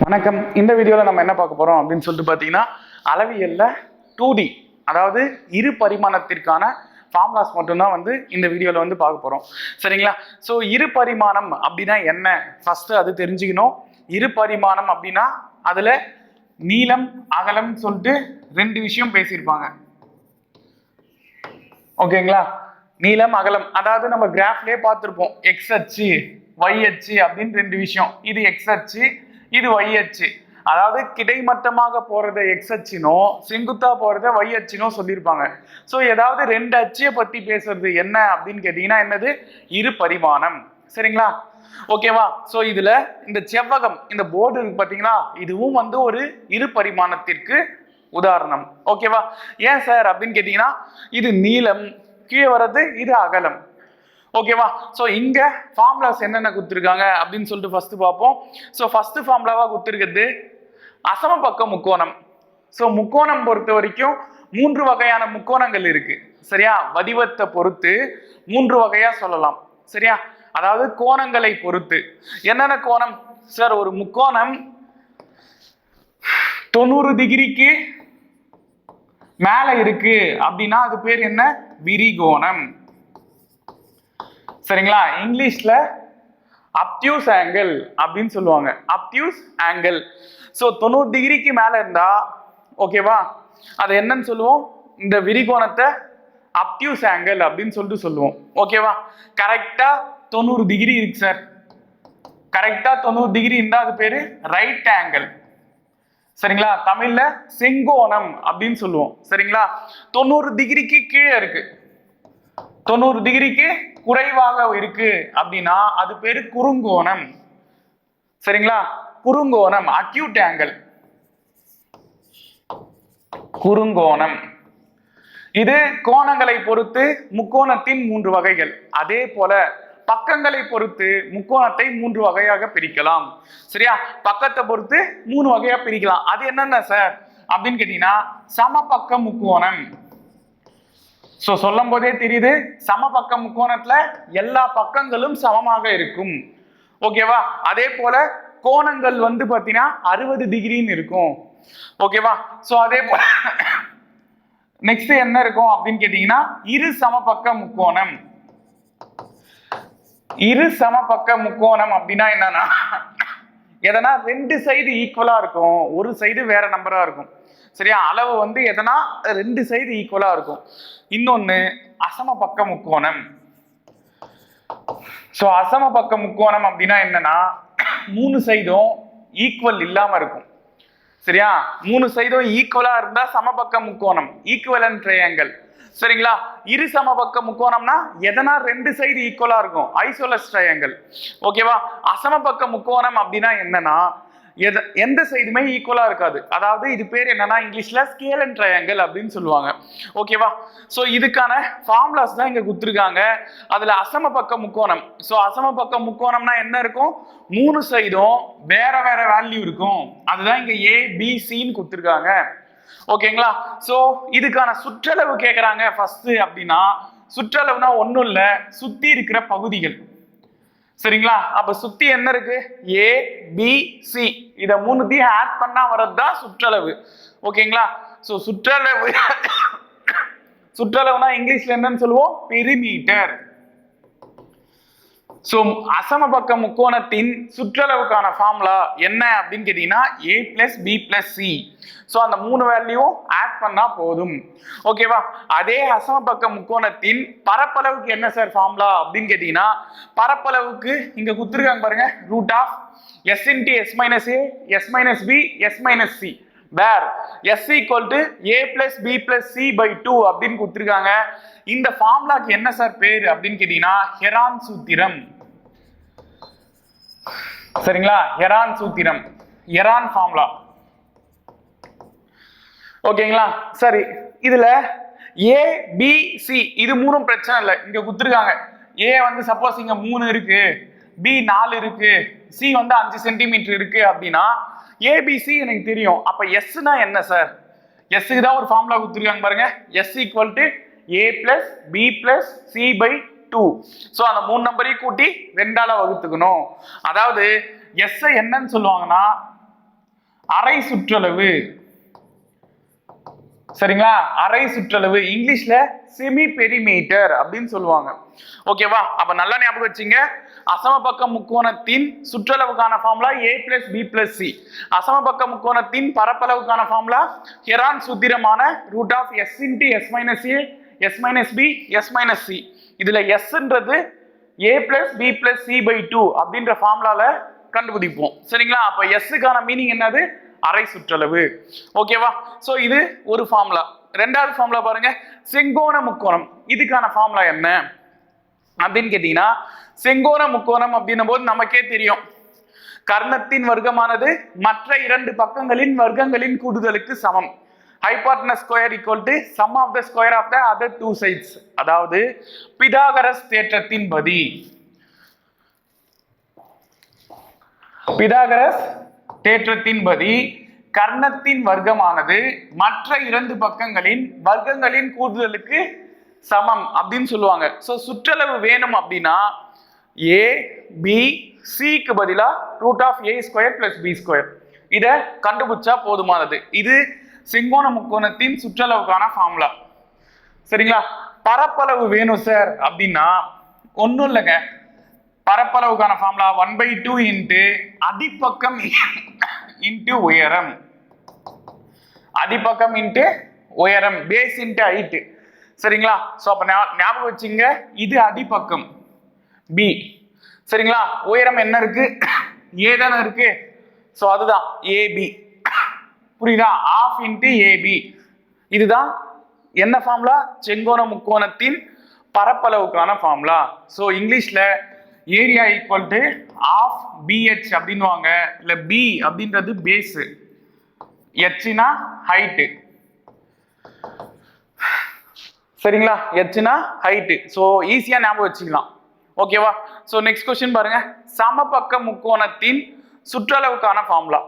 வணக்கம். இந்த வீடியோவில் நம்ம என்ன பார்க்க போகிறோம் அப்படின்னு சொல்லிட்டு பார்த்தீங்கன்னா, அளவியல்ல 2D அதாவது இரு பரிமாணத்திற்கான ஃபார்முலாஸ் மட்டும்தான் இந்த வீடியோவில் பார்க்க போகிறோம். சரிங்களா? ஸோ இரு பரிமாணம் அப்படின்னா என்ன, ஃபஸ்ட்டு அது தெரிஞ்சுக்கணும். இரு பரிமாணம் அப்படின்னா அதில் நீளம் அகலம் சொல்லிட்டு ரெண்டு விஷயம் பேசியிருப்பாங்க. ஓகேங்களா? நீளம் அகலம் அதாவது நம்ம கிராஃப்லேயே பார்த்துருப்போம், எக்ஸ் அச்சு ஒய் அச்சு அப்படின்னு ரெண்டு விஷயம். இது எக்ஸ் அச்சு, இது ஒய் அச்சு. அதாவது கிடைமட்டமாக போறத எக்ஸ் அச்சினோ செங்குத்தா போறத ஒய் அச்சினோ சொல்லியிருப்பாங்க. ஸோ ஏதாவது ரெண்டு அச்சியை பத்தி பேசுறது என்ன அப்படின்னு கேட்டீங்கன்னா என்னது, இரு பரிமாணம். சரிங்களா? ஓகேவா? ஸோ இதுல இந்த செவ்வகம், இந்த போர்டு இருக்கு பாத்தீங்களா, இதுவும் ஒரு இரு பரிமாணத்திற்கு உதாரணம். ஓகேவா? ஏன் சார் அப்படின்னு கேட்டீங்கன்னா, இது நீளம், கீழே வர்றது இது அகலம். ஓகேவா? ஸோ இங்க ஃபார்முலாஸ் என்னென்ன கொடுத்துருக்காங்க அப்படின்னு சொல்லிட்டு ஃபர்ஸ்ட் பார்ப்போம். ஸோ ஃபர்ஸ்ட் ஃபார்முலாவா கொடுத்துருக்கிறது அசமபக்க முக்கோணம். ஸோ முக்கோணம் பொறுத்த வரைக்கும் மூன்று வகையான முக்கோணங்கள் இருக்கு. சரியா? வடிவத்தை பொறுத்து மூன்று வகையா சொல்லலாம். சரியா? அதாவது கோணங்களை பொறுத்து. என்னென்ன கோணம் சார்? ஒரு முக்கோணம் 90 டிகிரிக்கு மேல இருக்கு அப்படின்னா அது பேர் என்ன? விரிகோணம். சரிங்களா? இங்கிலீஷ்ல அப்டியூஸ் ஆங்கிள் அப்படின்னு சொல்லுவாங்க. Obtuse angle. ஸோ 90 டிகிரிக்கு மேல இருந்தா ஓகேவா, அது என்னன்னு சொல்லுவோம்? இந்த விரிகோணத்தை அப்டியூஸ் ஆங்கிள் அப்படின்னு சொல்லிட்டு சொல்லுவோம். ஓகேவா? கரெக்டா 90 டிகிரி இருக்கு சார், கரெக்டா 90 டிகிரி இருந்தா அது பேரு ரைட் ஆங்கிள். சரிங்களா? தமிழ்ல செங்கோணம் அப்படின்னு சொல்லுவோம். சரிங்களா? 90 டிகிரிக்கு கீழே இருக்கு, 90 டிகிரிக்கு குறைவாக இருக்கு அப்படின்னா அது பேரு குறுங்கோணம். சரிங்களா? குறுங்கோணம், அக்யூட் ஆங்கிள், குறுங்கோணம். இது கோணங்களை பொறுத்து முக்கோணத்தின் மூன்று வகைகள். அதே போல பக்கங்களை பொறுத்து முக்கோணத்தை மூன்று வகையாக பிரிக்கலாம். சரியா? பக்கத்தை பொறுத்து மூணு வகையா பிரிக்கலாம். அது என்னென்ன சார் அப்படின்னு கேட்டீங்கன்னா, சமபக்க முக்கோணம். சோ சொல்லும் போதே தெரியுது, சமபக்க முக்கோணத்துல எல்லா பக்கங்களும் சமமாக இருக்கும். ஓகேவா? அதே போல கோணங்கள் பாத்தீங்கன்னா 60 டிகிரின்னு இருக்கும். ஓகேவா? சோ அதே போல நெக்ஸ்ட் என்ன இருக்கும் அப்படின்னு கேட்டீங்கன்னா, இரு சமபக்க முக்கோணம். இரு சமபக்க முக்கோணம் அப்படின்னா என்னன்னா, எதனா ரெண்டு சைடு ஈக்குவலா இருக்கும், ஒரு சைடு வேற நம்பரா இருக்கும். சரியா? அளவு எதனா ரெண்டு சைடு ஈக்குவலா இருக்கும். இன்னொன்னு அசமபக்க முக்கோணம். சோ அசமபக்க முக்கோணம் அப்படின்னா என்னன்னா, மூணு சைடும் ஈக்குவல் இல்லாம இருக்கும். சரியா? மூணு சைடும் ஈக்குவலா இருந்தா சமபக்க முக்கோணம், ஈக்குவலன்ட் ட்ரையாங்கிள். சரிங்களா? இரு சமபக்க முக்கோணம்னா எதனா ரெண்டு சைடு ஈக்குவலா இருக்கும், ஐசோலஸ் ட்ரையாங்கிள். ஓகேவா? அசமபக்க முக்கோணம் அப்படின்னா என்னன்னா, எந்த சைடுமே ஈக்குவலா இருக்காது. அதாவது இது பேர் என்னன்னா இங்கிலீஷ்ல ஸ்கேல் அண்ட் ட்ரையாங்கிள் அப்படின்னு சொல்லுவாங்க. ஓகேவா? சோ இதுக்கான ஃபார்முலாஸ் தான் இங்க கொடுத்துருக்காங்க. அதுல அசமபக்க முக்கோணம். சோ அசமபக்க முக்கோணம்னா என்ன இருக்கும்? மூணு சைடும் வேற வேற வேல்யூ இருக்கும். அதுதான் இங்க ஏ பி சின்னு கொடுத்துருக்காங்க. ஓகேங்களா? சோ இதுக்கான சுற்றளவு கேக்குறாங்க ஃபர்ஸ்ட் அப்படின்னா, சுற்றளவுனா ஒண்ணும் இல்ல, சுத்தி இருக்கிற பகுதிகள். சரிங்களா? அப்ப சுத்தி என்ன இருக்கு? ஏ பி சி, இத மூணுத்தையும் ஆட் பண்ணா வரதுதான் சுற்றளவு. ஓகேங்களா? சோ சுற்றளவு சுற்றளவுனா இங்கிலீஷ்ல என்னன்னு சொல்லுவோம்? பெரிமீட்டர். சோ அசமபக்க முக்கோணத்தின் சுற்றளவுக்கான ஃபார்முலா என்ன அப்படின்னு கேட்டீங்கன்னா, A plus B plus C. So அந்த மூணு வேல்யூவும் ஆட் பண்ணா போதும். ஓகேவா? அதே அசமபக்க முக்கோணத்தின் பரப்பளவுக்கு என்ன சார் ஃபார்முலா அப்படின்னு கேட்டீங்கன்னா, பரப்பளவுக்கு இங்க கொடுத்துருக்காங்க பாருங்க, root of S into S minus A S minus B S minus C where S equal to A plus B plus C by 2 அப்படின்னு கொடுத்துருக்காங்க. இந்த ஃபார்முலாக்கு என்ன சார் பேரு அப்படின்னு கேட்டீங்கன்னா, ஹெரான் சூத்திரம். சரிங்களா? ஹெரான் சூத்திரம், ஹெரான் ஃபார்முலா. ஓகேங்களா? சரி, இதுல ஏ பி சி இது மூணும் பிரச்சனை இல்லை. இங்க கொடுத்துருக்காங்க ஏ சப்போஸ் இங்க 3 இருக்கு, பி 4 இருக்கு, சி 5 சென்டிமீட்டர் இருக்கு அப்படின்னா ஏபிசி எனக்கு தெரியும். அப்ப எஸ்னா என்ன சார்? எஸ்க்கு தான் ஒரு ஃபார்முலா கொடுத்துருக்காங்க பாருங்க, S equal to A plus B plus C by 2. So அந்த மூணு நம்பரையும் கூட்டி 2ஆல வகுத்துக்கணும். அதாவது எஸ் என்னன்னு சொல்லுவாங்கன்னா அரை சுற்றளவு. சரிங்களா? அரை சுற்றளவு இங்கிலீஷ்ல செமி பெரிமீட்டர் அப்படின்னு சொல்லுவாங்க. ஓகேவா? அப்ப நல்லா ஞாபகம் வச்சுங்க. அசமபக்க முக்கோணத்தின் சுற்றளவுக்கான ஃபார்முலா a + b + c. அசமபக்க முக்கோணத்தின் பரப்பளவுக்கான formula Heron சூத்திரமான √s × s - a s - b s - c. இதுல sன்றது a + b + c/2 அப்படின்ற ஃபார்முலால கண்டுபிடிப்போம். சரிங்களா? அப்ப sக்கான மீனிங் என்னது? அரை சுற்றளவு. ஓகேவா? சோ இது ஒரு ஃபார்முலா. ரெண்டாவது ஃபார்முலா பாருங்க, செங்கோண முக்கோணம். இதுக்கான ஃபார்முலா என்ன அப்படின்னு கேட்டீங்கன்னா, செங்கோண முக்கோணம் அப்படின்னும் போது நமக்கே தெரியும், கர்ணத்தின் வர்க்கமானது மற்ற இரண்டு பக்கங்களின் வர்க்கங்களின் கூடுதலுக்கு சமம். Hypotenuse square equal to sum of the square of the other two sides. அதாவது பிதாகரஸ் தேற்றத்தின்படி, பிதாகரஸ் தேற்றத்தின்படி கர்ணத்தின் வர்க்கமானது மற்ற இரண்டு பக்கங்களின் வர்க்கங்களின் கூடுதலுக்கு சமம் அப்படின்னு சொல்லுவாங்க. சோ சுற்றளவு வேணும் அப்படின்னா a b c க்கு பதிலா √a² + b². இத கண்டுபிடிச்சா போதுமானது. இது செங்கோண முக்கோணத்தின் சுற்றளவுக்கான ஃபார்முலா. சரிங்களா? பரப்பளவு வேணும் சார் அப்படின்னா ஒன்றும் இல்லைங்க, பரப்பளவுக்கான ஃபார்முலா 1/2 இன்ட்டு அடிப்பக்கம் இன்ட்டு உயரம். அடிப்பக்கம் இன்ட்டு உயரம், பேஸ் இன்ட்டு ஹைட். சரிங்களா? சோ அப்ப ஞாபகம் வச்சுங்க, இது அடிப்பக்கம் b. சரிங்களா? உயரம் என்ன இருக்கு? a தானே இருக்கு. சோ அதுதான் ab. புரியுதா? ½ இன்ட்டு ab. இதுதான் என்ன ஃபார்முலா? செங்கோண முக்கோணத்தின் பரப்பளவுக்கான ஃபார்முலா. சோ இங்கிலீஷ்ல ஏரியா ஈக்குவல் டு ½ bh அப்படின்னுவாங்க. இல்ல b அப்படின்றது பேஸ், hனா ஹைட். சரிங்களா? hனா ஹைட். சோ ஈஸியா ஞாபகம் வச்சுக்கலாம். ஓகேவா? சோ நெக்ஸ்ட் क्वेश्चन பாருங்க, சமபக்க முக்கோணத்தின் சுற்றளவுக்கான ஃபார்முலா.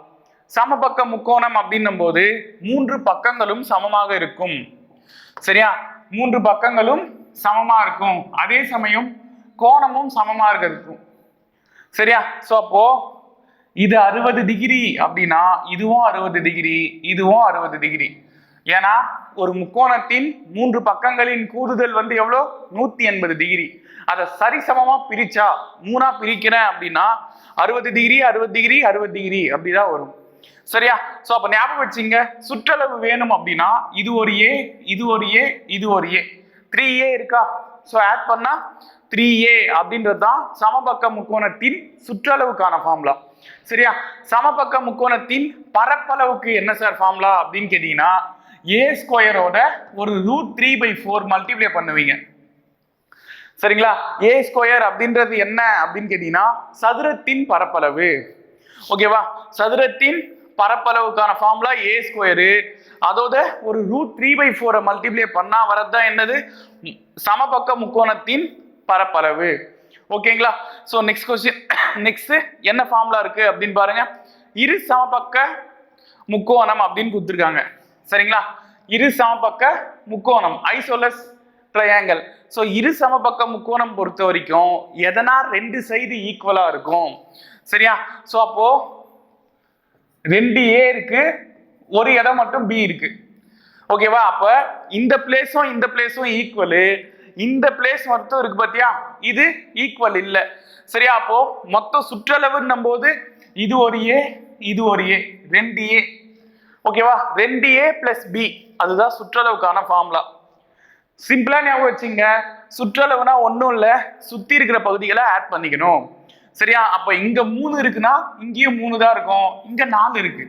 சமபக்க முக்கோணம் அப்படின்னும் போது மூன்று பக்கங்களும் சமமாக இருக்கும். சரியா? மூன்று பக்கங்களும் சமமா இருக்கும், அதே சமயம் கோணமும் சமமா இருக்கும். சரியா? சோ அப்போ இது 60 டிகிரி அப்படின்னா இதுவும் 60 டிகிரி, இதுவும் 60 டிகிரி. ஏன்னா ஒரு முக்கோணத்தின் மூன்று பக்கங்களின் கூடுதல் வந்து எவ்வளோ? 180 டிகிரி. அதை சரிசமமா பிரிச்சா, மூணா பிரிக்கிறேன் அப்படின்னா 60 டிகிரி 60 டிகிரி 60 டிகிரி அப்படிதான் வரும். சரியா? சோ அப்ப ஞாபகம் வச்சுங்க, சுற்றளவு வேணும் அப்படின்னா இது ஒரு a, இது ஒரு a, இது ஒரு a, 3a இருக்கா? சோ ஆட் பண்ணா 3a அப்படின்றது தான் சமபக்க முக்கோணத்தின் சுற்றளவுக்கான ஃபார்முலா. சரியா? சமபக்க முக்கோணத்தின் பரப்பளவுக்கு என்ன சார் ஃபார்முலா அப்படின்னு கேட்டீங்கன்னா, a² ஒரு √3/4 மல்டிப்ளை பண்ணுவீங்க. சரிங்களா? a² அப்படின்றது என்ன அப்படின்னு கேட்டீங்கன்னா சதுரத்தின் பரப்பளவு. ஓகேவா? சதுரத்தின் பரப்பளவுக்கான ஃபார்முலா a². அதோட ஒரு √3/4 மல்டிப்ளை பண்ணா வரதுதான் என்னது? சமபக்க முக்கோணத்தின் பரப்பளவு. ஓகேங்களா? சோ நெக்ஸ்ட் क्वेश्चन, நெக்ஸ்ட் என்ன ஃபார்முலா இருக்கு அப்படின்னு பாருங்க. இரு சமபக்க முக்கோணம் அப்படின்னு கொடுத்திருக்காங்க. சரிங்களா? இரு சமபக்க முக்கோணம், ஐசோலஸ் ட்ரையாங்கிள். சோ இரு சமபக்க முக்கோணம் பொறுத்த வரைக்கும் எதனா ரெண்டு சைடு ஈக்குவலா இருக்கும். சரியா? சோ அப்போ 2a இருக்கு, ஒரு இடம் மட்டும் b இருக்கு. ஓகேவா? அப்ப இந்த பிளேஸும் இந்த பிளேஸும் ஈக்குவல், இந்த பிளேஸ் மட்டும் இருக்கு பாத்தியா, இது ஈக்குவல் இல்ல. சரியா? அப்போ மொத்த சுற்றளவுன்னும் போது இது ஒரு a, இது ஒரு a, 2a. ஓகேவா? 2a + b, அதுதான் சுற்றளவுக்கான ஃபார்முலா. சிம்பிளா ஞாபகம் வச்சுங்க, சுற்றளவுனா ஒன்றும் இல்லை, சுத்தி இருக்கிற பகுதிகளை ஆட் பண்ணிக்கணும். சரியா? அப்ப இங்க 3 இருக்குன்னா இங்கேயும் 3 தான் இருக்கும், இங்க 4 இருக்கு.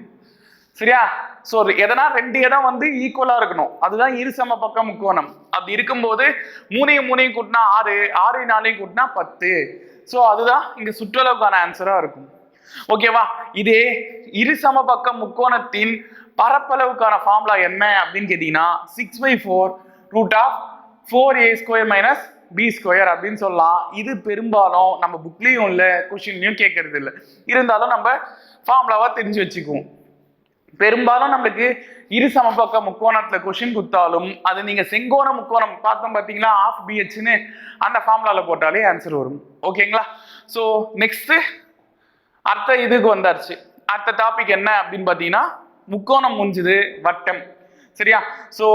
சரியா? சோ எதனா ரெண்டு இடம் வந்து ஈக்குவலா இருக்கணும், அதுதான் இரு சமபக்க முக்கோணம். அப்படி இருக்கும்போது 3 கூட்டினா 6, 6 4 கூட்டினா 10. சோ அதுதான் இங்க சுற்றளவுக்கான ஆன்சரா இருக்கும். ஓகேவா? இதே இரு சமபக்க முக்கோணத்தின் பரப்பளவுக்கான ஃபார்முலா என்ன அப்படின்னு கேட்டீங்கன்னா 6/4 √4a² - b² அப்படின்னு சொல்லலாம். இது பெரும்பாலும் நம்ம புக்லயும் இல்ல, கொஸ்டின்லயும் கேட்கறது இல்லை. இருந்தாலும் நம்ம ஃபார்முலாவா தெரிஞ்சு வச்சுக்குவோம். பெரும்பாலும் நம்மளுக்கு இரு சமபக்க முக்கோணத்துல கொஸ்டின் கொடுத்தாலும் அது நீங்க செங்கோண முக்கோணம் பார்த்தோம் பாத்தீங்களா, ½ bhன்னு அந்த ஃபார்முலால போட்டாலே ஆன்சர் வரும். ஓகேங்களா? சோ நெக்ஸ்ட் அடுத்த இதுக்கு வந்தாச்சு. அடுத்த டாபிக் என்ன அப்படின்னு பாத்தீங்கன்னா முக்கோணம் முடிஞ்சது, வட்டம். சரியா? ஸோ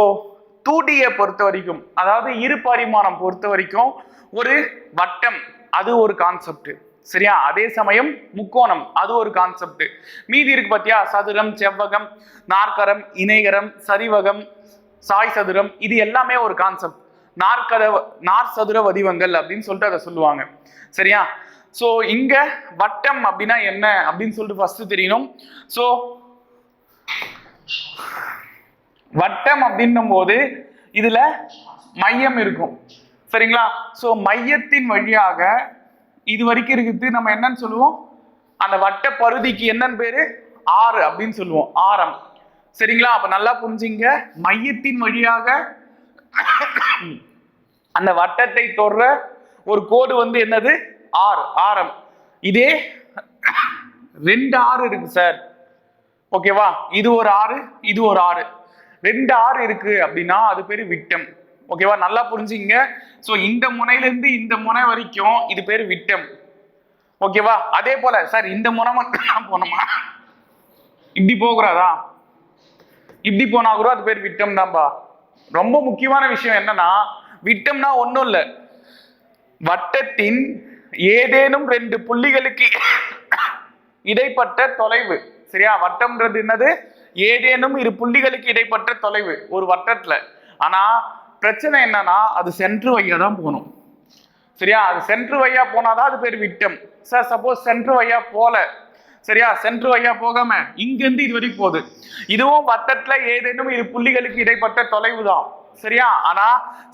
2Dயை பொறுத்த வரைக்கும், அதாவது இரு பரிமாணம் பொறுத்த வரைக்கும் ஒரு வட்டம் அது ஒரு கான்செப்ட். சரியா? அதே சமயம் முக்கோணம் அது ஒரு கான்செப்ட். மீதி இருக்கு பாத்தியா, சதுரம், செவ்வகம், நாற்கரம், இணைகரம், சரிவகம், சாய் சதுரம், இது எல்லாமே ஒரு கான்செப்ட். நாற் சதுர வடிவங்கள் அப்படின்னு சொல்லிட்டு அதை சொல்லுவாங்க. சரியா? ஸோ இங்க வட்டம் அப்படின்னா என்ன அப்படின்னு சொல்லிட்டு ஃபர்ஸ்ட் தெரியணும். ஸோ வட்டம் அப்படின்னும் போது இதுல மையம் இருக்கும். சரிங்களா? ஸோ மையத்தின் வழியாக இது வரைக்கும் இருக்குது நம்ம என்னன்னு சொல்லுவோம், அந்த வட்ட பருதிக்கு என்னன்னு பேரு, ஆறு அப்படின்னு சொல்லுவோம், ஆரம். சரிங்களா? அப்ப நல்லா புரிஞ்சுங்க, மையத்தின் வழியாக அந்த வட்டத்தை தொடுற ஒரு கோடு வந்து என்னது, ஆரம். இதே 2 ஆறு இருக்கு சார், ஓகேவா, இது ஒரு ஆறு, இது ஒரு ஆறு, 2 ஆறு இருக்கு அப்படின்னா அது பேரு விட்டம். ஓகேவா? நல்லா புரிஞ்சுங்க. சோ இந்த முனையில இருந்து இந்த முனை வரைக்கும் இது பேரு விட்டம். ஓகேவா? அதே போல சார் இந்த முனை மட்டும் போனோமா, இப்படி போகிறாரா, இப்படி போனா கூட அது பேர் விட்டம் தான்பா. ரொம்ப முக்கியமான விஷயம் என்னன்னா, விட்டம்னா ஒண்ணும் இல்ல, வட்டத்தின் ஏதேனும் 2 புள்ளிகளுக்கு இடைப்பட்ட தொலைவு. சரியா? வட்டம்ன்றது என்னது, ஏதேனும் 2 புள்ளிகளுக்கு இடைப்பட்ட தொலைவு ஒரு வட்டத்துல. ஆனா பிரச்சனை என்னன்னா, அது சென்ட்ரு வையா தான் போகணும். சரியா? அது சென்ட்ரு வையா போனாதான் அது பேர் விட்டம். சார் சப்போஸ் சென்ட்ரு வையா போல, சரியா, சென்ட்ரு வையா போகாம இங்க இருந்து இது வரைக்கும் போகுது, இதுவும் வட்டத்துல ஏதேனும் 2 புள்ளிகளுக்கு இடைப்பட்ட தொலைவு தான். சரியா? ஆனா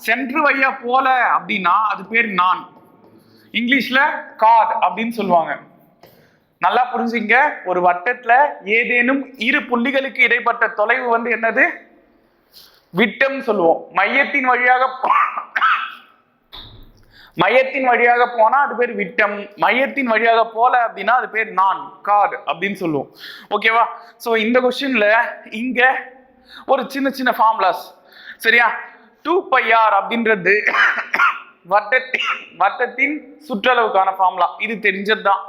சென்ட்ரு வையா போல அப்படின்னா அது பேர் நான், இங்கிலீஷ்ல கார்ட் அப்படின்னு சொல்லுவாங்க. நல்லா புரிஞ்சுங்க, ஒரு வட்டத்துல ஏதேனும் 2 புள்ளிகளுக்கு இடைப்பட்ட தொலைவு வந்து என்னது, விட்டம் சொல்லுவோம். மையத்தின் வழியாக போனா அது பேர் விட்டம், மையத்தின் வழியாக போல அப்படின்னா அது பேர் நான், கார்டு அப்படின்னு சொல்லுவோம். ஓகேவா? சோ இந்த கொஸ்டின்ல இங்க ஒரு சின்ன சின்ன ஃபார்முலாஸ். சரியா? 2πr அப்படின்றது வட்டத்தின் சுற்றளவுக்கான ஃபார்முலா, இது தெரிஞ்சதுதான்.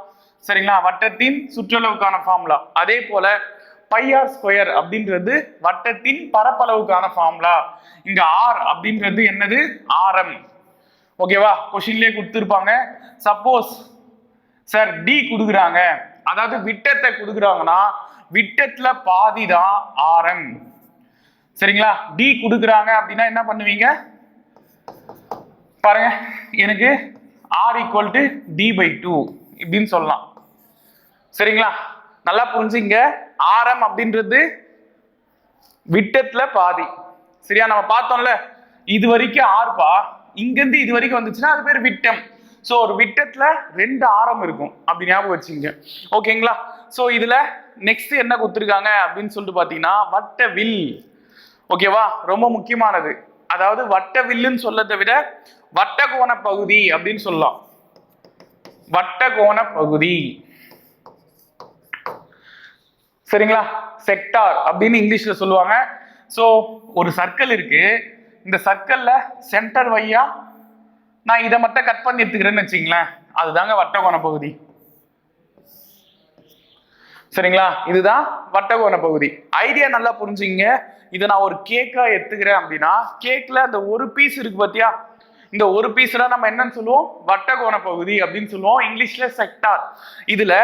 சரிங்களா? வட்டத்தின் சுற்றளவுக்கான ஃபார்முலா. அதே போல πr² அப்படின்றது வட்டத்தின் பரப்பளவுக்கான ஃபார்முலா. இங்க r அப்படின்றது என்னது, ஆரம். ஓகேவா? கொஸ்டின்லயே கொடுத்துருப்பாங்க. சப்போஸ் சார் d கொடுக்குறாங்க, அதாவது விட்டத்தை கொடுக்குறாங்கன்னா விட்டத்துல பாதி தான் ஆரம். சரிங்களா? d கொடுக்குறாங்க அப்படின்னா என்ன பண்ணுவீங்க பாருங்க, எனக்கு r = d/2 இப்படின்னு சொல்லலாம். சரிங்களா? நல்லா புரிஞ்சுங்க, ஆரம் அப்படின்றது விட்டத்துல பாதி. சரியா? நம்ம பார்த்தோம்ல, இது வரைக்கும் ஆறுபா, இங்க இருந்து இது வரைக்கும் வந்துச்சுன்னா அது பேர் விட்டம். சோ ஒரு விட்டத்துல 2 ஆரம் இருக்கும், அப்படி ஞாபகம் வச்சுங்க. ஓகேங்களா? சோ இதுல நெக்ஸ்ட் என்ன கொடுத்துருக்காங்க அப்படின்னு சொல்லிட்டு பாத்தீங்கன்னா வட்ட வில். ஓகேவா? ரொம்ப முக்கியமானது. அதாவது வட்ட வில்லுன்னு சொல்லதை விட வட்டகோண பகுதி அப்படின்னு சொல்லலாம். வட்டகோண பகுதி. சரிங்களா? செக்டார் அப்படின்னு இங்கிலீஷ்ல சொல்லுவாங்க. சோ ஒரு சர்க்கிள் இருக்கு, இந்த சர்க்கிள்ல சென்டர் வையா நான் இதை மட்டும் கட் பண்ணி எடுத்துக்கிறேன்னு வச்சுங்களேன், அதுதாங்க வட்டகோண பகுதி. சரிங்களா? இதுதான் வட்டகோண பகுதி. ஐடியா நல்லா புரிஞ்சுங்க. இதை நான் ஒரு கேக்கா எடுத்துக்கிறேன் அப்படின்னா, கேக்ல அந்த ஒரு பீஸ் இருக்கு பாத்தியா, இந்த ஒரு பீஸ்ல நம்ம என்னன்னு சொல்லுவோம், வட்டகோண பகுதி அப்படின்னு சொல்லுவோம், இங்கிலீஷ்ல செக்டார். இதுல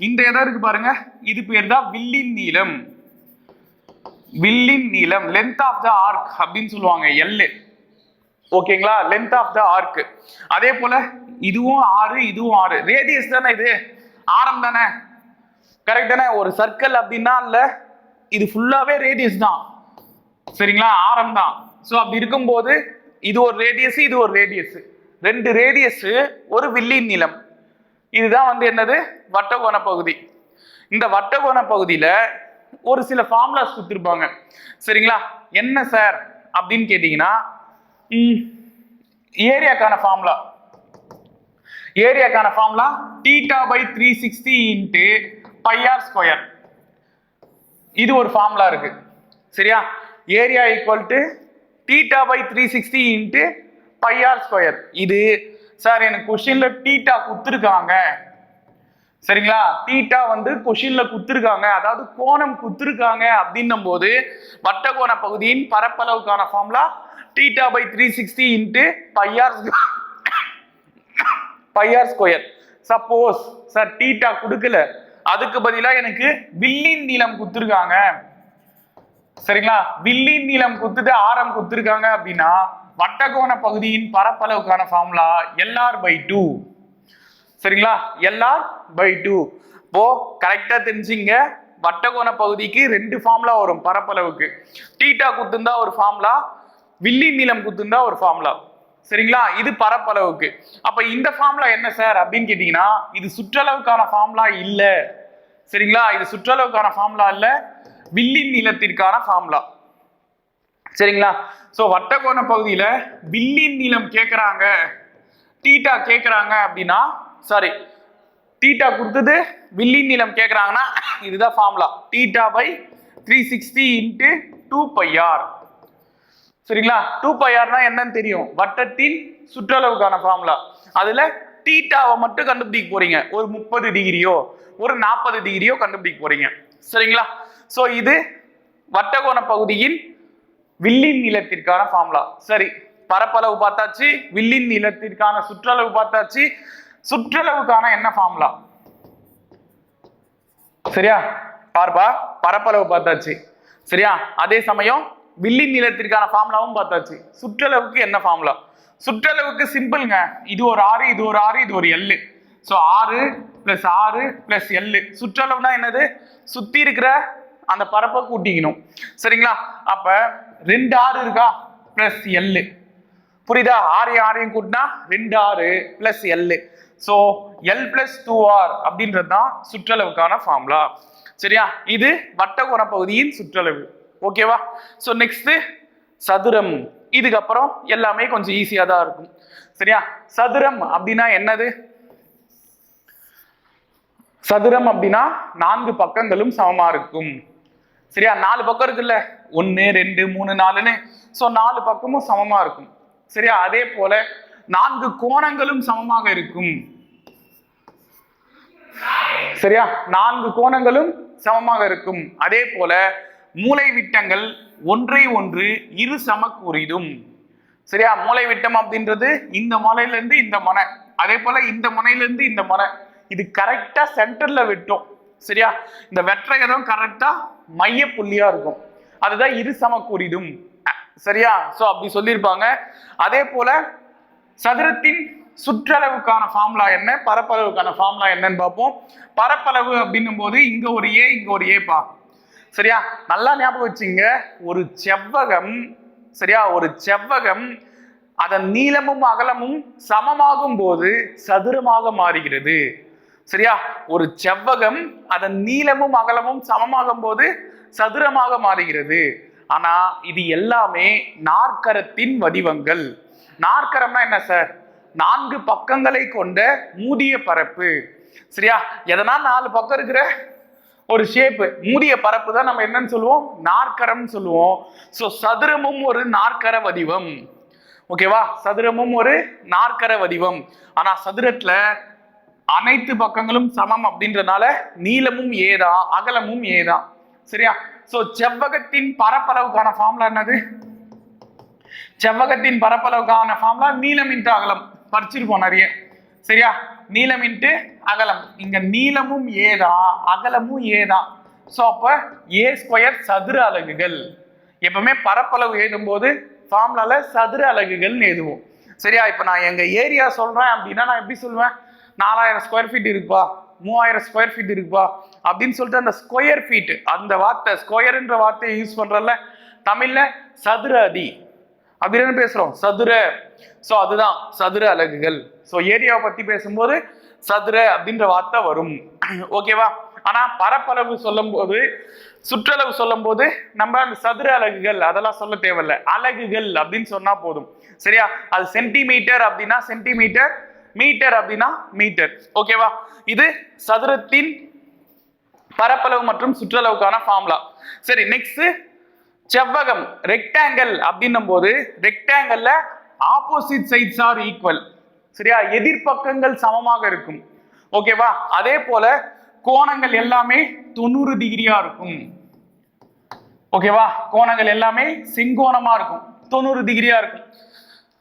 இந்த இடம் இருக்கு பாருங்க, இது பேர் தான் வில்லின் நீளம். வில்லின் நீளம், லென்த் ஆஃப் த ஆர்க் அப்படின்னு சொல்லுவாங்க, எல். ஓகேங்களா? Length of the arc. அதே போல இதுவும் 6, இதுவும் 6, ரேடியஸ் தானே, இது ஆரம் தானே, கரெக்ட் தானே? ஒரு சர்க்கிள் அப்படின்னா இல்ல, இது ஃபுல்லாவே ரேடியஸ் தான். சரிங்களா? ஆரம் தான். சோ அப்படி இருக்கும்போது இது ஒரு ரேடியஸ், இது ஒரு ரேடியஸ், 2 ரேடியஸ், ஒரு வில்லின் நீளம். இதுதான் வந்து என்னது, வட்டகோண பகுதி. இந்த வட்டகோண பகுதியில ஒரு சில ஃபார்முலாஸ் கொடுத்துருப்பாங்க. சரிங்களா? என்ன சார் அப்படின்னு கேட்டீங்கன்னா, ஏரியாக்கான ஃபார்முலா, θ/360 × πr². இது ஒரு ஃபார்முலா இருக்கு. சரியா? Area = θ/360 × πr². இது சார் எனக்கு கொஸ்டின்ல θ கொடுத்துருக்காங்க, சரிங்களா? தீட்டா வந்து கொஷின்ல குத்துருக்காங்க, அதாவது கோணம் குத்துருக்காங்க அப்படின்னும் போது வட்டகோண பகுதியின் பரப்பளவுக்கான formula theta by 360 into pi R square. Suppose sir theta கொடுக்கல, அதுக்கு பதிலா எனக்கு வில்லின் நீளம் குத்துருக்காங்க, சரிங்களா? வில்லின் நீளம் குத்துட்டு ஆரம் குத்துருக்காங்க அப்படின்னா வட்டகோண பகுதியின் பரப்பளவுக்கான ஃபார்முலா LR/2. சரிங்களா? LR/2. இப்போ கரெக்டா தெரிஞ்சுங்க, வட்டகோண பகுதிக்கு 2 ஃபார்முலா வரும் பரப்பளவுக்கு. தீட்டா குத்துந்தா ஒரு ஃபார்முலா, வில்லின் நீளம் குத்துந்தா ஒரு ஃபார்முலா. சரிங்களா? இது பரப்பளவுக்கு. அப்ப இந்த ஃபார்முலா என்ன சார் அப்படின்னு கேட்டீங்கன்னா, இது சுற்றளவுக்கான ஃபார்முலா இல்ல. சரிங்களா? இது சுற்றளவுக்கான ஃபார்முலா இல்ல, வில்லின் நீளத்திற்கான ஃபார்முலா. சரிங்களா? சோ வட்டகோண பகுதியில வில்லின் நீளம் கேக்குறாங்க, தீட்டா கேக்குறாங்க அப்படின்னா, சாரி தீட்டா கொடுத்தது வில்லின் நீளம் கேக்குறாங்கன்னா இதுதான் formula, theta by 360 into 2πr. சரிங்களா? 2πr என்னன்னு தெரியும், வட்டத்தின் சுற்றளவுக்கான ஃபார்முலா. அதுல தீட்டாவை மட்டும் கண்டுபிடிக்க போறீங்க, ஒரு 30 டிகிரியோ ஒரு 40 டிகிரியோ கண்டுபிடிக்க போறீங்க. சரிங்களா? சோ இது வட்டகோண பகுதியின் வில்லின் நீளத்திற்கான ஃபார்முலா. சரி, பரப்பளவு பார்த்தாச்சு, வில்லின் நீளத்திற்கான சுற்றளவு பார்த்தாச்சு, சுற்றளவுக்கான என்ன ஃபார்முலா? சரியா? பார்ப்பா, பரப்பளவு பார்த்தாச்சு. சரியா? அதே சமயம் வில்லின் நீளத்திற்கான ஃபார்முலாவும் பார்த்தாச்சு. சுற்றளவுக்கு என்ன ஃபார்முலா? சுற்றளவுக்கு சிம்பிள்ங்க, இது ஒரு 6, இது ஒரு 6, இது ஒரு L. So 6 + 6 + L. சுற்றளவுனா என்னது? சுத்தி இருக்கிற அந்த பரப்பை கூட்டிக்கணும். சரிங்களா? அப்ப 2 6 இருக்கா பிளஸ் L. புரியுதா? 6 கூட்டினா 2 6 plus L. So L + 2R அப்படின்றது தான் சுற்றளவுக்கான ஃபார்முலா. சரியா? இது வட்டகோண பகுதியின் சுற்றளவு. ஓகேவா? சோ நெக்ஸ்ட் சதுரம். இதுக்கப்புறம் எல்லாமே கொஞ்சம் ஈஸியா தான் இருக்கும். சரியா? சதுரம் அப்படின்னா என்னது? சதுரம் அப்படின்னா 4 பக்கங்களும் சமமா இருக்கும். சரியா? 4 பக்கம் இருக்குல்ல, 1 2 3 4ன்னு. சோ 4 பக்கமும் சமமா இருக்கும். சரியா? அதே போல 4 கோணங்களும் சமமாக இருக்கும். சரியா? 4 கோணங்களும் சமமாக இருக்கும். அதே போல மூலை விட்டங்கள் ஒன்றை ஒன்று இரு சமக்கூறிடும். சரியா? மூலை விட்டம் அப்படின்றது இந்த முனையில இருந்து இந்த முனை, அதே போல இந்த முனையில இருந்து இந்த முனை, இது கரெக்டா சென்டர்ல வெட்டும். சரியா? இந்த வெற்ற இடம் கரெக்டா மைய புள்ளியா இருக்கும், அதுதான் இரு சமக்கூறிடும். சரியா? சோ அப்படி சொல்லியிருப்பாங்க. அதே போல சதுரத்தின் சுற்றளவுக்கான ஃபார்முலா என்ன, பரப்பளவுக்கான ஃபார்முலா என்னன்னு பார்ப்போம். பரப்பளவு அப்படின்னும் போது இங்க ஒரு ஏ, இங்க ஒரு ஏ பா. சரியா? நல்லா ஞாபகம் வச்சுங்க, ஒரு செவ்வகம், சரியா, ஒரு செவ்வகம் அதன் நீளமும் அகலமும் சமமாகும் போது சதுரமாக மாறுகிறது. சரியா? ஒரு செவ்வகம் அதன் நீளமும் அகலமும் சமமாகும் போது சதுரமாக மாறுகிறது. ஆனா இது எல்லாமே நாற்கரத்தின் வடிவங்கள். நாற்கரம்னா என்ன சார்? 4 பக்கங்களை கொண்ட மூடிய பரப்பு. சரியா? எதனா 4 பக்கம் இருக்கிற ஒரு ஷேப், மூடிய பரப்பு தான் நம்ம என்னன்னு சொல்லுவோம், நாற்கரம் சொல்லுவோம். சோ சதுரமும் ஒரு நாற்கர வடிவம். ஓகேவா? சதுரமும் ஒரு நாற்கர வடிவம். ஆனா சதுரத்துல அனைத்து பக்கங்களும் சமம் அப்படின்றனால நீளமும் ஏதான், அகலமும் ஏதான். சரியா? சோ செவ்வகத்தின் பரப்பளவுக்கான ஃபார்முலா என்னது? செவ்வகத்தின் பரப்பளவுக்கான ஃபார்முலா நீளம் இன்ட்டு அகலம். படிச்சிருப்போம் நிறைய. சரியா? நீளம் இன்ட்டு அகலம். இங்க நீளமும் ஏதான், அகலமும் ஏதான். சோ அப்ப A² சதுர அலகுகள். எப்பவுமே பரப்பளவு எழுதும் போது ஃபார்முலால சதுர அலகுகள் எழுதுவோம். சரியா? இப்ப நான் எங்க ஏரியா சொல்றேன் அப்படின்னா நான் எப்படி சொல்லுவேன்? 4000 ஸ்கொயர் ஃபீட் இருக்குப்பா, 3000 ஸ்கொயர் ஃபீட் இருக்குப்பா அப்படின்னு சொல்லிட்டு அந்த ஸ்கொயர் ஃபீட், அந்த வார்த்தை ஸ்கொயர்ன்ற வார்த்தையை யூஸ் பண்றல தமிழ்ல, சதுர அடி அப்படின்னு பேசுறோம், சதுர. சோ அதுதான் சதுர அலகுகள். சோ ஏரியாவை பத்தி பேசும்போது சதுர அப்படின்ற வார்த்தை வரும். ஓகேவா? ஆனா பரப்பளவு சொல்லும் போது, சுற்றளவு சொல்லும் போது நம்ம அந்த சதுர அலகுகள் அதெல்லாம் சொல்ல தேவையில்லை, அலகுகள் அப்படின்னு சொன்னா போதும். சரியா? அது சென்டிமீட்டர் அப்படின்னா சென்டிமீட்டர், மீட்டர் அப்படின்னா மீட்டர். ஓகேவா? இது சதுரத்தின் பரப்பளவு மற்றும் சுற்றளவுக்கான ஃபார்முலா. சரி, நெக்ஸ்ட் செவ்வகம் ரெக்டாங்கிள் அப்படின்னும் போது ரெக்டாங்கிள்ல ஆப்போசிட் சைட்ஸ் ஆர் ஈக்குவல். சரியா? எதிர்பக்கங்கள் சமமாக இருக்கும். ஓகேவா? அதே போல கோணங்கள் எல்லாமே 90 டிகிரியா இருக்கும். ஓகேவா? கோணங்கள் எல்லாமே செங்கோணமா இருக்கும், 90 டிகிரியா இருக்கும்.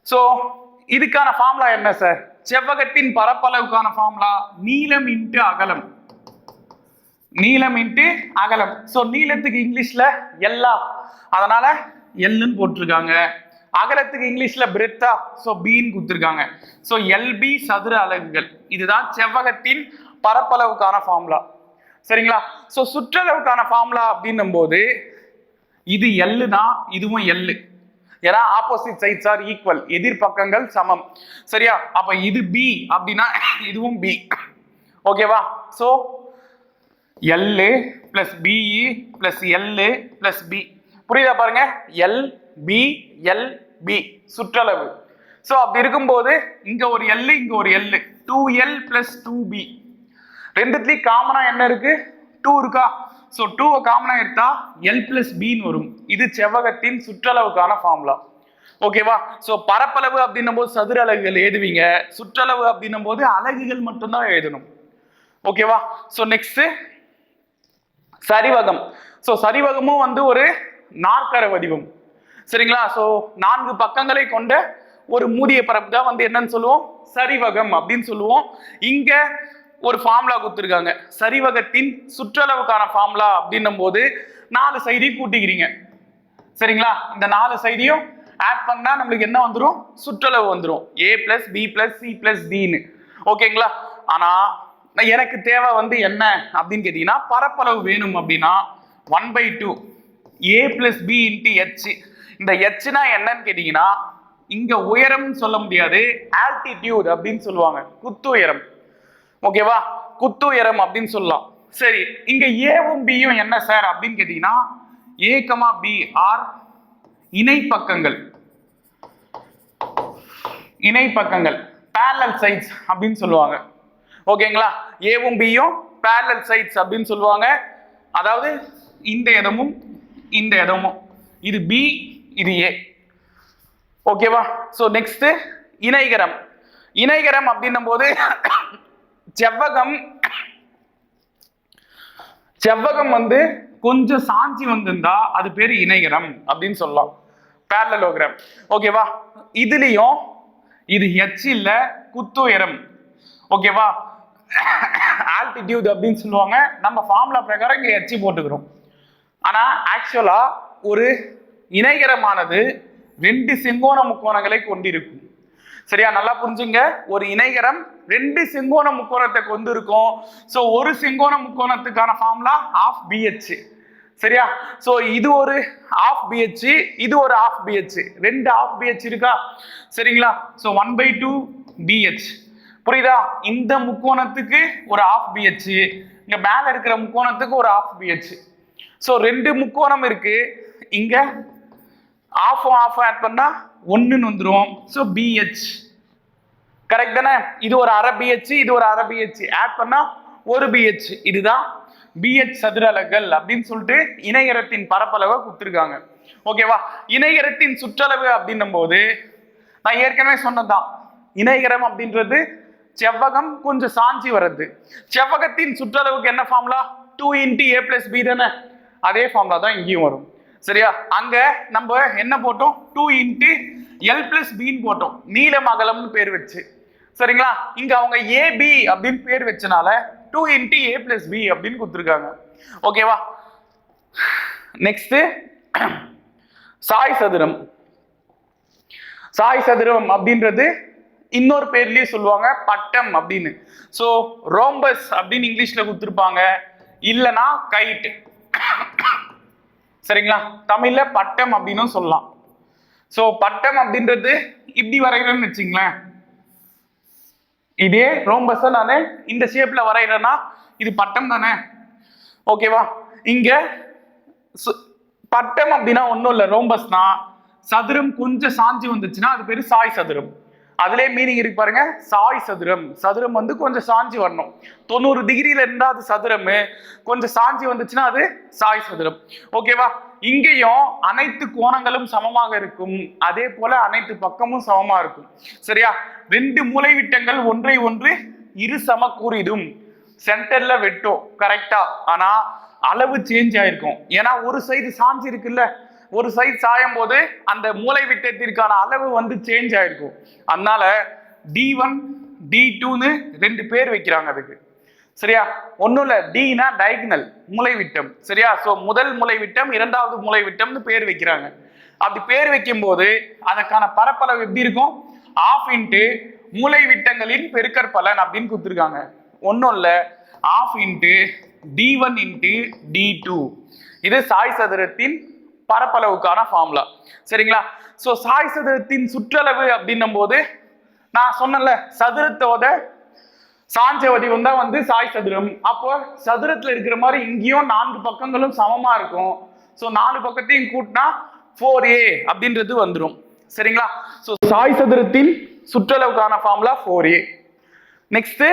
சோ இதுக்கான ஃபார்முலா என்ன சார்? செவ்வகத்தின் பரப்பளவுக்கான ஃபார்முலா நீளம் இன்டு அகலம். நீளம் இன்டு அகலம். சோ நீளத்துக்கு இங்கிலீஷ்ல எல்லா, அதனால எல்லுன்னு போட்டிருக்காங்க. அகலத்துக்கு இங்கிலீஷ்ல பிரெத்தா, சோ பின்னு கொடுத்துருக்காங்க. சோ எல்பி சதுர அலகுகள். இதுதான் செவ்வகத்தின் பரப்பளவுக்கான ஃபார்முலா. சரிங்களா? சோ சுற்றளவுக்கான ஃபார்முலா அப்படின்னும் போது இது எல்லு தான், இதுவும் எல்லு. ஏன்னா ஆப்போசிட் சைட்ஸ் ஆர் ஈக்குவல், எதிர் பக்கங்கள் சமம். சரியா? அப்ப இது பி அப்படின்னா இதுவும் பி. ஓகேவா? So L plus B plus L plus B. புரியுதா பாருங்க? எல் பி எல் பி சுற்றளவு. சோ அப்படி இருக்கும்போது இங்க ஒரு எல், இங்க ஒரு எல், 2L பிளஸ் 2B. ரெண்டுத்துலயும் காமனா என்ன இருக்கு? 2 இருக்கா? சோ 2 காமனா எடுத்தா L பிளஸ் பின்னு வரும். இது செவ்வகத்தின் சுற்றளவுக்கான ஃபார்முலா. ஓகேவா? சோ பரப்பளவு அப்படின்னும் போது சதுர அலகுகள் எழுதுவீங்க, சுற்றளவு அப்படின்னும் போது அலகுகள் மட்டும்தான் எழுதணும். ஓகேவா? சோ நெக்ஸ்ட் சரிவகம். சோ சரிவகமும் வந்து ஒரு நாற்கர வடிவம். சரிங்களா? சோ 4 பக்கங்களை கொண்ட ஒரு மூடிய பரப்பு தான் வந்து என்னன்னு சொல்லுவோம்? சரிவகம் அப்படின்னு சொல்லுவோம். இங்க ஒரு ஃபார்முலா கொடுத்துருக்காங்க. சரிவகத்தின் சுற்றளவுக்கான ஃபார்முலா அப்படின்னும் போது 4 சைடையும் கூட்டிக்கிறீங்க. சரிங்களா? இந்த 4 சைடையும் ஆட் பண்ணா நம்மளுக்கு என்ன வந்துடும்? சுற்றளவு வந்துடும். A plus B plus C plus டின்னு. ஓகேங்களா? ஆனா எனக்கு தேவை வந்து என்ன அப்படின்னு கேட்டீங்கன்னா, பரப்பளவு வேணும் அப்படின்னா 1/2 A plus B into H. இந்த Hனா என்னன்னு கேட்டீங்கன்னா, இங்க உயரம் சொல்ல முடியாது, ஆல்டிடியூட் அப்படின்னு சொல்லுவாங்க, குத்து உயரம். ஓகேவா? குத்து உயரம் அப்படின்னு சொல்லலாம். சரி, இங்க ஏவும் பியும் என்ன சார் அப்படின்னு கேட்டீங்கன்னா, A, B ஆர் இணை பக்கங்கள். இணை பக்கங்கள் parallel sides அப்படின்னு சொல்லுவாங்க. ஓகேங்களா? ஏவும் பியும் parallel sides அப்படின்னு சொல்லுவாங்க. அதாவது இந்த இடமும் இந்த இடமும், இது பி இது ஏ. ஓகேவா? So next இணைகரம். இணைகரம் அப்படின்னும் போது செவ்வகம் வந்து கொஞ்சம் சாஞ்சி வந்திருந்தா அது பேரு இணைகரம் அப்படின்னு சொல்லலாம், parallelogram. ஓகேவா? இதுலயும் இது H இல்ல, குத்து உயரம். ஓகேவா? ஆல்டிடியூட் அப்படின்னு சொல்லுவாங்க. நம்ம ஃபார்முலா பிரகாரம் இங்க H போட்டுக்கிறோம். ஆனா ஆக்சுவலா ஒரு இணைகரமானது 2 செங்கோண முக்கோணங்களை கொண்டிருக்கும். சரியா? நல்லா புரிஞ்சுங்க. ஒரு இணைகரம் 2 செங்கோண முக்கோணத்தை கொண்டு இருக்கும். சோ ஒரு செங்கோண முக்கோணத்துக்கான ஃபார்முலா half BH. சரியா? சோ இது ஒரு half BH, இது ஒரு half BH, 2 half BH இருக்கா? சரிங்களா? So 1/2 BH. புரியுதா? இந்த முக்கோணத்துக்கு ஒரு half BH, இங்க மேல இருக்கிற முக்கோணத்துக்கு ஒரு half BH. சோ 2 முக்கோணம் இருக்கு. இங்க half ஆட் பண்ணா 1ன்னு வந்துரும். So BH. கரெக்ட் தானே? இது ஒரு அரை BH, இது ஒரு அரை BH, ஆட் பண்ணா ஒரு BH. இதுதான் BH சதுர அலகுகள் அப்படின்னு சொல்லிட்டு இணைகரத்தின் பரப்பளவை கொடுத்துருக்காங்க. ஓகேவா? இணைகரத்தின் சுற்றளவு அப்படின்னும் போது நான் ஏற்கனவே சொன்னதான், இணைகரம் அப்படின்றது செவ்வகம் கொஞ்சம் சாஞ்சி வருது. செவ்வகத்தின் சுற்றளவுக்கு என்ன ஃபார்முலா? 2 × A + B தானே? அதே ஃபார்முலா தான் இங்கேயும் வரும். சரியா? அங்க நம்ம என்ன போட்டோம்? 2 × L + B போட்டோம், நீளம் அகலம்னு பேர் வச்சு. சரிங்களா? இங்க அவங்க AB அப்படின்னு பேர் வச்சனால 2 × A + B அப்படின்னு கொடுத்துருக்காங்க. ஓகேவா? நெக்ஸ்ட் சாய் சதுரம். சாய் சதுரம் அப்படின்றது இன்னொரு பேர்லயே சொல்லுவாங்க பட்டம் அப்படின்னு. சோ ரோம்பஸ் அப்படின்னு இங்கிலீஷ்ல கொடுத்துருப்பாங்க, இல்லனா கைட். சரிங்களா? தமிழ்ல பட்டம் அப்படின்னு சொல்லலாம். சோ பட்டம் அப்படின்றது இப்படி வரைகிறேன்னு வச்சுங்களேன், இதே ரோம்பஸ் நானு இந்த ஷேப்ல வரைகிறேன்னா இது பட்டம் தானே? ஓகேவா? இங்க பட்டம் அப்படின்னா ஒன்றும் இல்லை, ரோம்பஸ்னா சதுரம் கொஞ்சம் சாஞ்சி வந்துச்சுன்னா அது பேரு சாய் சதுரம். அதுலயே மீனிங் இருக்கு பாருங்க, சாய் சதுரம். சதுரம் வந்து கொஞ்சம் சாஞ்சி வரணும், 90 டிகிரியில இருந்தா அது சதுரம், கொஞ்சம் சாஞ்சி வந்துச்சுன்னா அது சாய் சதுரம். ஓகேவா? இங்கேயும் அனைத்து கோணங்களும் சமமாக இருக்கும், அதே போல அனைத்து பக்கமும் சமமா இருக்கும். சரியா? 2 மூலைவிட்டங்கள் ஒன்றை ஒன்று இரு சமக்கூறிடும் சென்டர்ல வெட்டும் கரெக்டா. ஆனா அளவு சேஞ்ச் ஆயிருக்கும். ஏன்னா ஒரு சைடு சாஞ்சு இருக்குல்ல, ஒரு சைடு சாயும் போது அந்த மூலை விட்டத்திற்கான அளவு வந்து சேஞ்ச் ஆயிருக்கும். அதனால D1 D2ன்னு ரெண்டு பேர் வைக்கிறாங்க அதுக்கு. சரியா? ஒன்னும் இல்ல, Dனா டயகனல் மூலை விட்டம். சரியா? சோ முதல் மூலை விட்டம் இரண்டாவது மூலை விட்டம்னு பேர் வைக்கிறாங்க. அப்படி பேர் வைக்கும் போது அதற்கான பரப்பளவு எப்படி இருக்கும்? ½ இன்ட்டு மூலை விட்டங்களின் பெருக்கற்பலன் அப்படின்னு கொடுத்துருக்காங்க. ஒன்னும் இல்ல, ½ இன்ட்டு D1 இன்ட்டு D2. இது சாய் சதுரத்தின் பரப்பளவுக்கான ஃபார்முலா. சரிங்களா? சோ சாய் சதுரத்தின் சுற்றளவு அப்படின்னும் போது நான் சொன்னேன்ல, சதுரத்தோட சாஞ்ச வடிவம் தான் வந்து சாய் சதுரம். அப்போ சதுரத்துல இருக்கிற மாதிரி இங்கேயும் 4 பக்கங்களும் சமமா இருக்கும். சோ 4 பக்கத்தையும் கூட்டினா 4a அப்படின்றது வந்துடும். சரிங்களா? சோ சாய் சதுரத்தின் சுற்றளவுக்கான ஃபார்முலா 4a. நெக்ஸ்ட்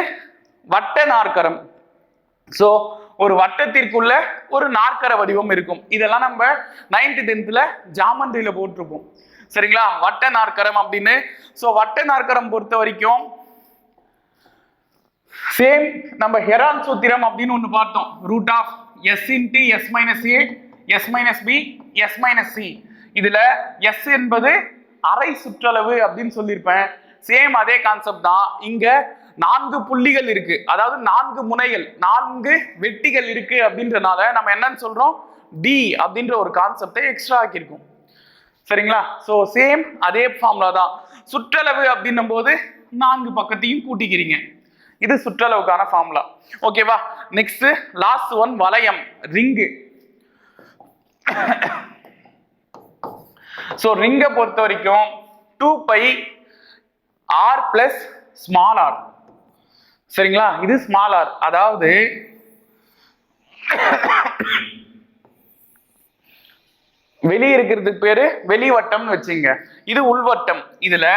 வட்ட நாற்கரம். சோ ஒரு வட்டத்திற்குள்ள ஒரு நாற்கர வடிவம் இருக்கும். இதெல்லாம் நம்ம 9th 10th ஜாமெண்ட்ரியில போட்டிருப்போம். சரிங்களா? வட்ட நாற்கரம் அப்படின்னு. சோ வட்ட நாற்கரம் பொறுத்த வரைக்கும் சேம் நம்ம ஹெரான் சூத்திரம் அப்படின்னு ஒண்ணு பார்த்தோம். Root of S into S minus A S minus B S minus C. இதுல எஸ் என்பது அரை சுற்றளவு அப்படின்னு சொல்லியிருப்பேன். சேம் அதே கான்செப்ட் தான். இங்க 4 புள்ளிகள் இருக்கு, அதாவது 4 முனைகள் 4 வெட்டிகள் இருக்கு அப்படின்றனால நம்ம என்னன்னு சொல்றோம்? டி அப்படின்ற ஒரு கான்செப்டை எக்ஸ்ட்ரா ஆக்கியிருக்கோம். சரிங்களா? சோ சேம் அதே ஃபார்முலா தான். சுற்றளவு அப்படின்னும் போது 4 பக்கத்தையும் கூட்டிக்கிறீங்க. இது சுற்றளவுக்கான ஃபார்முலா. ஓகேவா? நெக்ஸ்ட் லாஸ்ட் ஒன் வளையம், ரிங்கு. சோ ரிங்கை பொறுத்த வரைக்கும் 2π r பிளஸ் ஸ்மால் ஆர். சரிங்களா? இது ஸ்மால் ஆர், அதாவது வெளியே இருக்கிறதுக்கு பேரு வெளிவட்டம் வச்சுங்க. இது உள்வட்டம். இதுல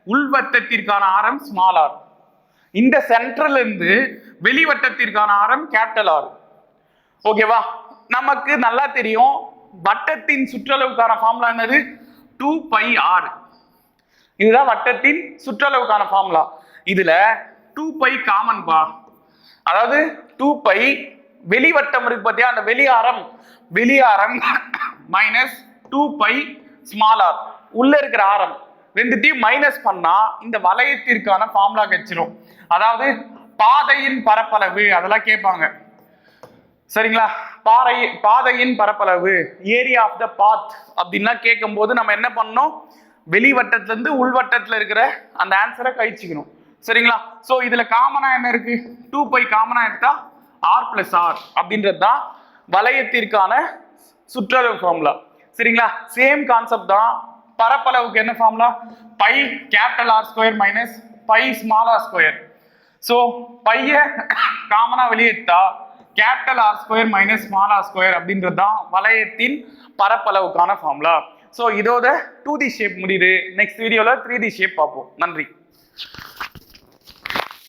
உள்வட்டத்திற்கான ஆரம் ஸ்மால் ஆர். இந்த சென்ட்ரல் இருந்து வெளிவட்டத்திற்கான ஆரம் கேபிட்டல் ஆர். ஓகேவா? நமக்கு நல்லா தெரியும் வட்டத்தின் சுற்றளவுக்கான ஃபார்முலா என்னது? 2πr. இதுதான் வட்டத்தின் சுற்றளவுக்கான ஃபார்முலா. இதுல 2π காமன் பா, அதாவது 2π வெளிவட்டம் இருக்கு பாத்தியா, அந்த வெளியாரம் மைனஸ் 2π ஸ்மால் ஆர், உள்ள இருக்கிற ஆரம் ரெண்டுத்தையும் மைனஸ் பண்ணா இந்த வளையத்திற்கான ஃபார்முலா கிடைச்சிரும். அதாவது பாதையின் பரப்பளவு அதெல்லாம் கேட்பாங்க. சரிங்களா? பாதையின் பரப்பளவு, ஏரியா ஆஃப் த பாத் அப்படின்லாம் கேட்கும் போது நம்ம என்ன பண்ணணும்? வெளிவட்டத்துல இருந்து உள்வட்டத்துல இருக்கிற அந்த ஆன்சரை கழிச்சுக்கணும். சரிங்களா? சோ இதுல காமனா என்ன இருக்கு? 2π காமனா எடுத்தா r பிளஸ் ஆர் அப்படின்றது தான் வளையத்திற்கான சுற்றளவு ஃபார்முலா. சரிங்களா? சேம் கான்செப்ட் தான். பரப்பளவுக்கு என்ன formula? Pi capital R square minus pi small R square. So பைய காமனா வெளியேற்றா capital R square minus small R square அப்படின்றது தான் வளையத்தின் பரப்பளவுக்கான ஃபார்முலா. சோ இதோட 2D ஷேப் முடியுது. நெக்ஸ்ட் வீடியோல 3D ஷேப் பார்ப்போம். நன்றி.